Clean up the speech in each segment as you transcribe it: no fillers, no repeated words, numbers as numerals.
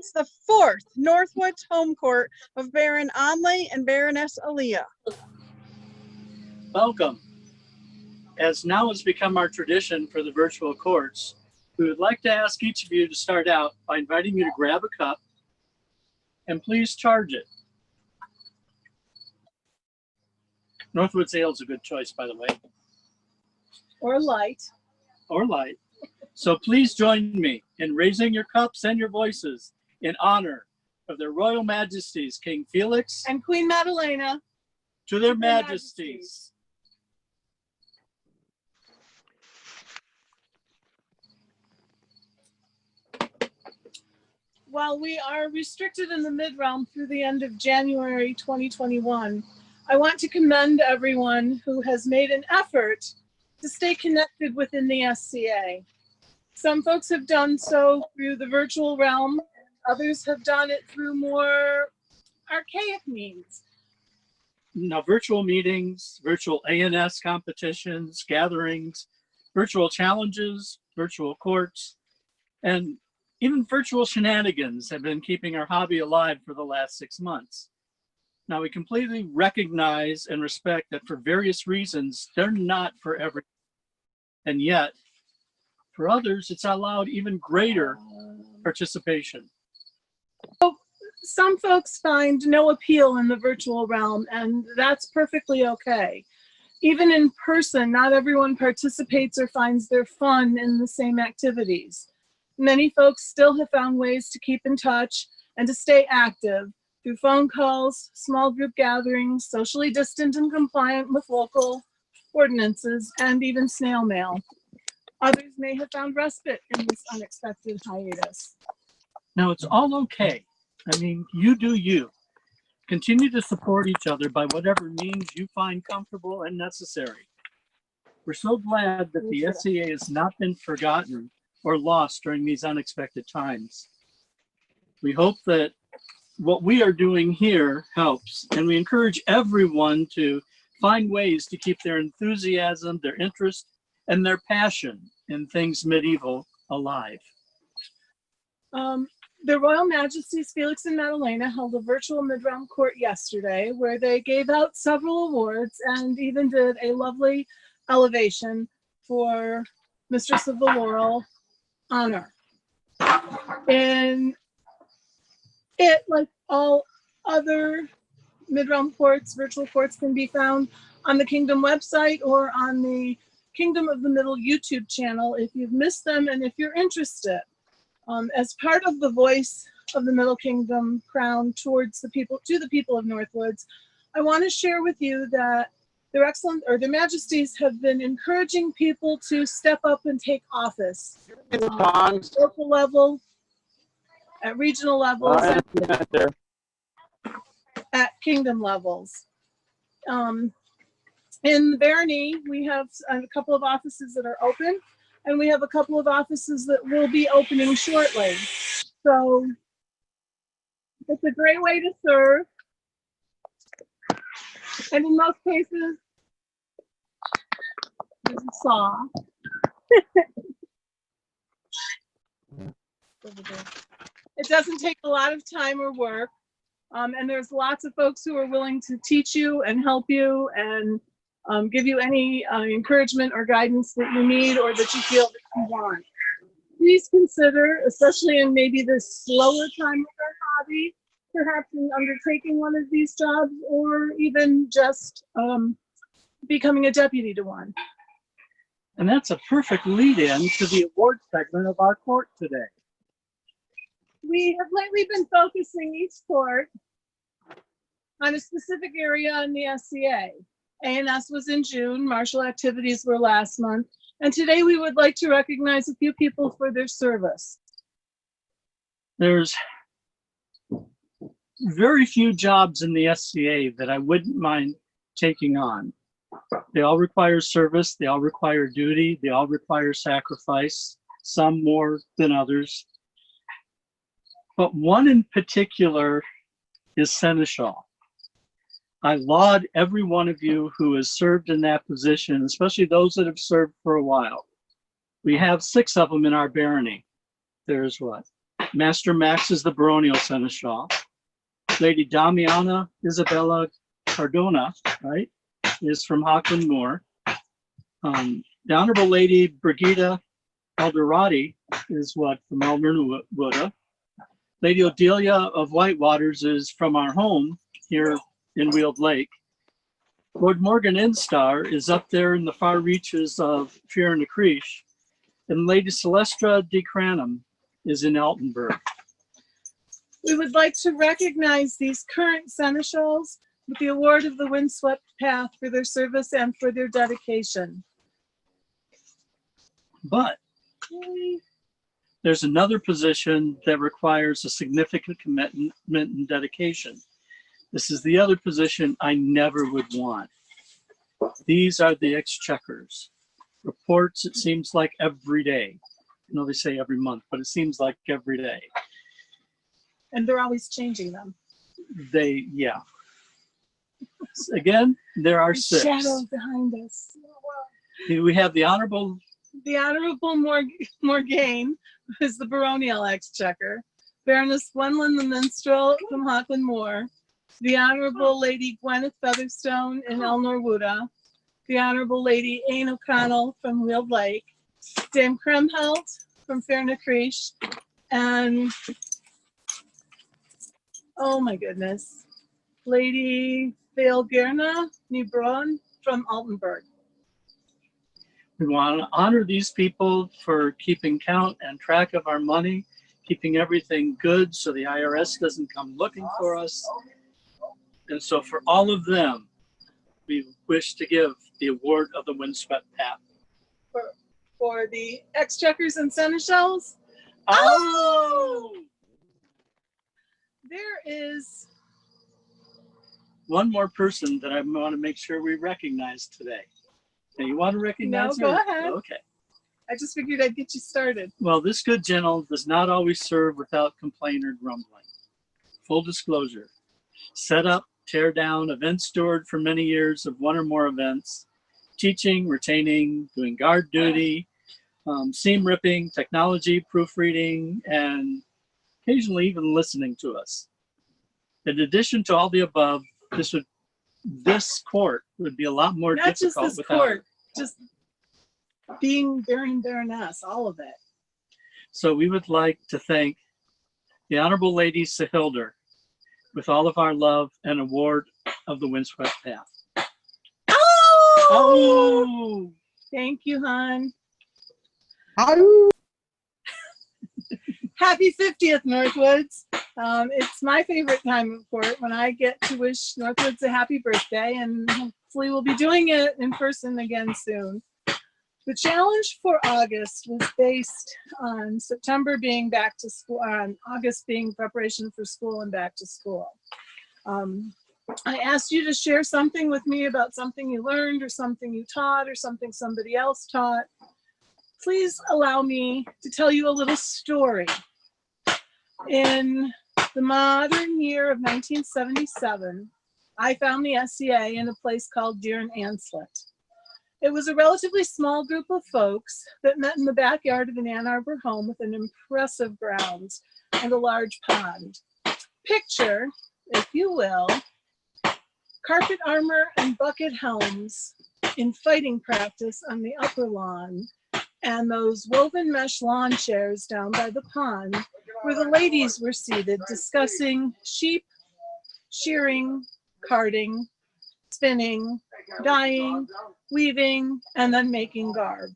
presents the fourth Northwoods home court of Baron Onley and Baroness Aaliyah. Welcome. As now has become our tradition for the virtual courts, we would like to ask each of you to start out by inviting you to grab a cup and please charge it. Northwoods Ale is a good choice, by the way. Or light. Or light. So please join me in raising your cups and your voices in honor of their Royal Majesties, King Felix and Queen Madalena. To their Majesties. While we are restricted in the mid-realm through the end of January 2021, I want to commend everyone who has made an effort to stay connected within the SCA. Some folks have done so through the virtual realm, others have done it through more archaic means. Now, virtual meetings, virtual ANS competitions, gatherings, virtual challenges, virtual courts, and even virtual shenanigans have been keeping our hobby alive for the last 6 months. Now, we completely recognize and respect that for various reasons, they're not for everyone. And yet, for others, it's allowed even greater participation. Some folks find no appeal in the virtual realm, and that's perfectly okay. Even in person, not everyone participates or finds their fun in the same activities. Many folks still have found ways to keep in touch and to stay active through phone calls, small group gatherings, socially distant and compliant with local ordinances, and even snail mail. Others may have found respite in this unexpected hiatus. Now, it's all okay. I mean, you do you. Continue to support each other by whatever means you find comfortable and necessary. We're so glad that the SCA has not been forgotten or lost during these unexpected times. We hope that what we are doing here helps, and we encourage everyone to find ways to keep their enthusiasm, their interest, and their passion in things medieval alive. The Royal Majesties Felix and Madalena held a virtual mid-realm court yesterday where they gave out several awards and even did a lovely elevation for Mistress of the Laurel honor. And it, like all other mid-realm courts, virtual courts, can be found on the Kingdom website or on the Kingdom of the Middle YouTube channel if you've missed them and if you're interested. As part of the voice of the Middle Kingdom crown towards the people, to the people of Northwoods, I want to share with you that their Majesties have been encouraging people to step up and take office at local level, at regional levels, and at kingdom levels. In the barony, we have a couple of offices that are open, and we have a couple of offices that will be opening shortly. So it's a great way to serve. And in most cases, there's a saw. It doesn't take a lot of time or work. And there's lots of folks who are willing to teach you and help you and give you any encouragement or guidance that you need or that you feel that you want. Please consider, especially in maybe this slower time of our hobby, perhaps in undertaking one of these jobs or even just becoming a deputy to one. And that's a perfect lead-in to the award segment of our court today. We have lately been focusing each court on a specific area in the SCA. ANS was in June, martial activities were last month, and today we would like to recognize a few people for their service. There's very few jobs in the SCA that I wouldn't mind taking on. They all require service, they all require duty, they all require sacrifice, some more than others. But one in particular is Seneschal. I laud every one of you who has served in that position, especially those that have served for a while. We have 6 of them in our barony. There's what? Master Max is the baronial seneschal. Lady Damiana Isabella Cardona, right, is from Hockland Moor. The Honorable Lady Brigida Alderati is what, from Elmerwood. Lady Odelia of Whitewaters is from our home here in Weald Lake. Lord Morgan Instar is up there in the far reaches of Fear and Creech. And Lady Celestra de Cranham is in Altenburg. We would like to recognize these current seneschals with the award of the Windswept Path for their service and for their dedication. But there's another position that requires a significant commitment and dedication. This is the other position I never would want. These are the exchequers. Reports, it seems like every day. I know they say every month, but it seems like every day. And they're always changing them. Yeah. Again, there are six. Shadow behind us. We have the Honorable Morgaine, who is the baronial exchequer. Baroness Gwendolyn the Minstrel from Hockland Moor. The Honorable Lady Gwyneth Featherstone in Elnorwuda. The Honorable Lady Anne O'Connell from Weald Lake. Dame Kremhelt from Fairnacreesh. And, oh my goodness, Lady Thealgerna Nibron from Altenburg. We want to honor these people for keeping count and track of our money, keeping everything good so the IRS doesn't come looking for us. And so for all of them, we wish to give the award of the Windswept Path. For the exchequers and seneschals. Oh! There is one more person that I want to make sure we recognize today. Now, you want to recognize No, her? go ahead. Okay. I just figured I'd get you started. Well, this good gentle does not always serve without complaint or grumbling. Full disclosure. Set up, tear down, event steward for many years of one or more events, teaching, retaining, doing guard duty, seam ripping, technology, proofreading, and occasionally even listening to us. In addition to all the above, this court would be a lot more Not difficult just this without court, her. just being Baron, Baroness, all of it. So we would like to thank the Honorable Lady Sahilder with all of our love and award of the Windswept Path. Oh! Thank you, hon. Oh. Happy 50th, Northwoods. It's my favorite time of court when I get to wish Northwoods a happy birthday, and hopefully we'll be doing it in person again soon. The challenge for August was based on September being back to school, on August being preparation for school and back to school. I asked you to share something with me about something you learned or something you taught or something somebody else taught. Please allow me to tell you a little story. In the modern year of 1977, I found the SCA in a place called Deer and Anslet. It was a relatively small group of folks that met in the backyard of an Ann Arbor home with an impressive grounds and a large pond. Picture, if you will, carpet armor and bucket helms in fighting practice on the upper lawn, and those woven mesh lawn chairs down by the pond where the ladies were seated discussing sheep, shearing, carding, spinning, dyeing, weaving, and then making garb.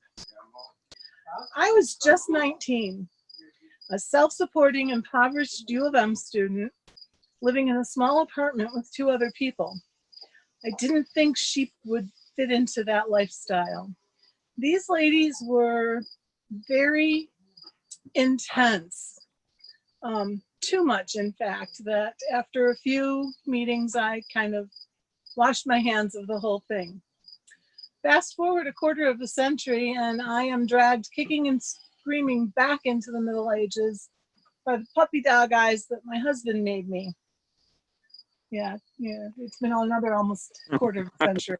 I was just 19, a self-supporting, impoverished U of M student living in a small apartment with 2 other people. I didn't think sheep would fit into that lifestyle. These ladies were very intense, too much, in fact, that after a few meetings, I kind of washed my hands of the whole thing. Fast forward a quarter of a century, and I am dragged kicking and screaming back into the Middle Ages by the puppy dog eyes that my husband made me. Yeah, it's been another almost quarter of a century.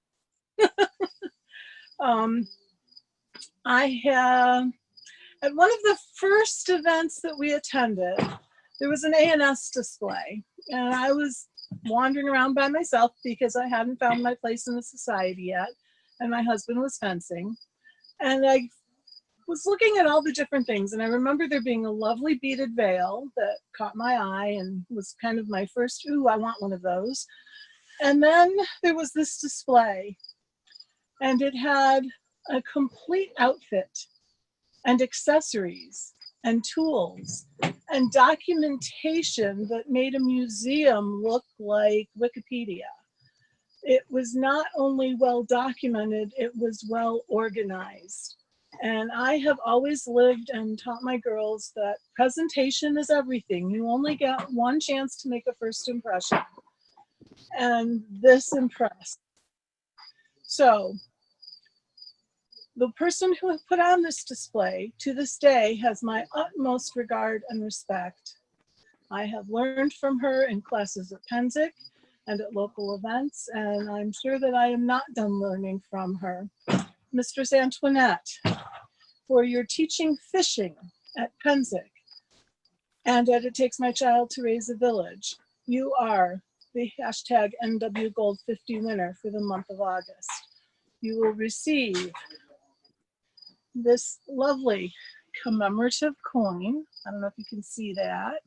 At one of the first events that we attended, there was an A&S display, and I was wandering around by myself because I hadn't found my place in the society yet, and my husband was fencing. And I was looking at all the different things, and I remember there being a lovely beaded veil that caught my eye and was kind of my first, ooh, I want one of those. And then there was this display, and it had a complete outfit and accessories and tools and documentation that made a museum look like Wikipedia. It was not only well documented, it was well organized. And I have always lived and taught my girls that presentation is everything. You only get one chance to make a first impression. And this impressed. So the person who put on this display to this day has my utmost regard and respect. I have learned from her in classes at Penzic and at local events, and I'm sure that I am not done learning from her. Mistress Antoinette, for your teaching fishing at Penzic and at It Takes My Child to Raise a Village, you are the hashtag NW Gold 50 winner for the month of August. You will receive this lovely commemorative coin. I don't know if you can see that.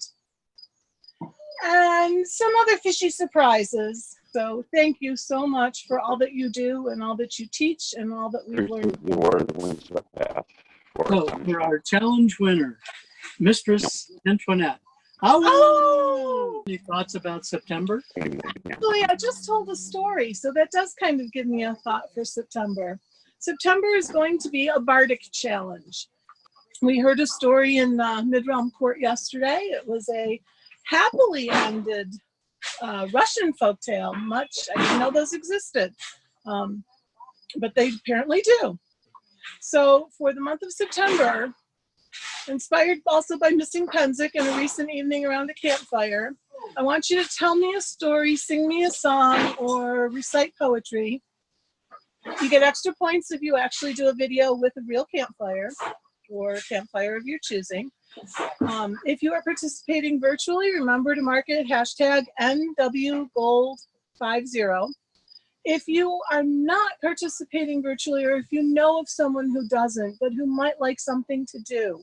And some other fishy surprises. So thank you so much for all that you do and all that you teach and all that we've learned. So for our challenge winner, Mistress Antoinette. Oh! Any thoughts about September? Actually, I just told a story, so that does kind of give me a thought for September. September is going to be a bardic challenge. We heard a story in Mid-Realm Court yesterday. It was a happily ended Russian folktale. I didn't know those existed, but they apparently do. So for the month of September, inspired also by Missing Penzic and a recent evening around a campfire, I want you to tell me a story, sing me a song, or recite poetry. You get extra points if you actually do a video with a real campfire or a campfire of your choosing. If you are participating virtually, remember to mark it hashtag NWGold50. If you are not participating virtually, or if you know of someone who doesn't, but who might like something to do,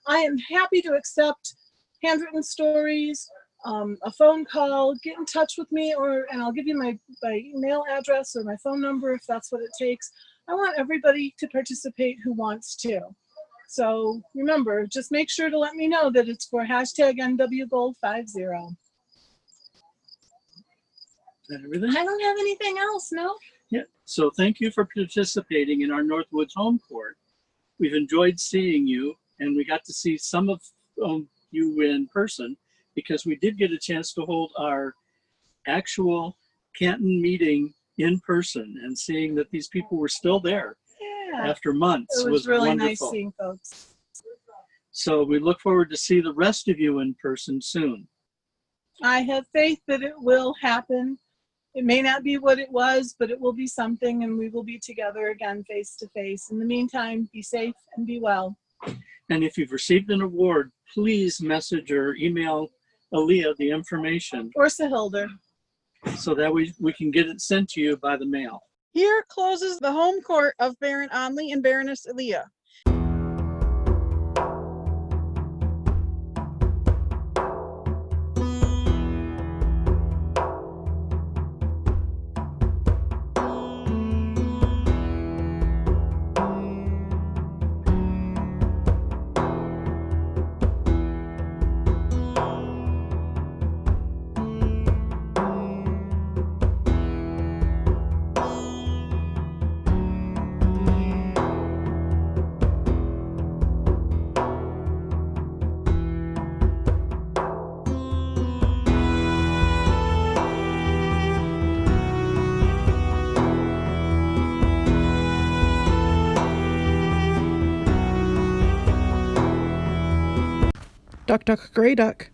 I am happy to accept handwritten stories, a phone call. Get in touch with me, and I'll give you my email address or my phone number if that's what it takes. I want everybody to participate who wants to. So remember, just make sure to let me know that it's for hashtag NWGold50. Is that everything? I don't have anything else, no? Yeah. So thank you for participating in our Northwoods Home Court. We've enjoyed seeing you, and we got to see some of you in person, because we did get a chance to hold our actual Canton meeting in person, and seeing that these people were still there after months It was really wonderful. nice seeing folks. So we look forward to see the rest of you in person soon. I have faith that it will happen. It may not be what it was, but it will be something, and we will be together again face to face. In the meantime, be safe and be well. And if you've received an award, please message or email Aaliyah the information, Or Sahilder. so that we can get it sent to you by the mail. Here closes the home court of Baron Onley and Baroness Aaliyah. Duck, duck, gray duck.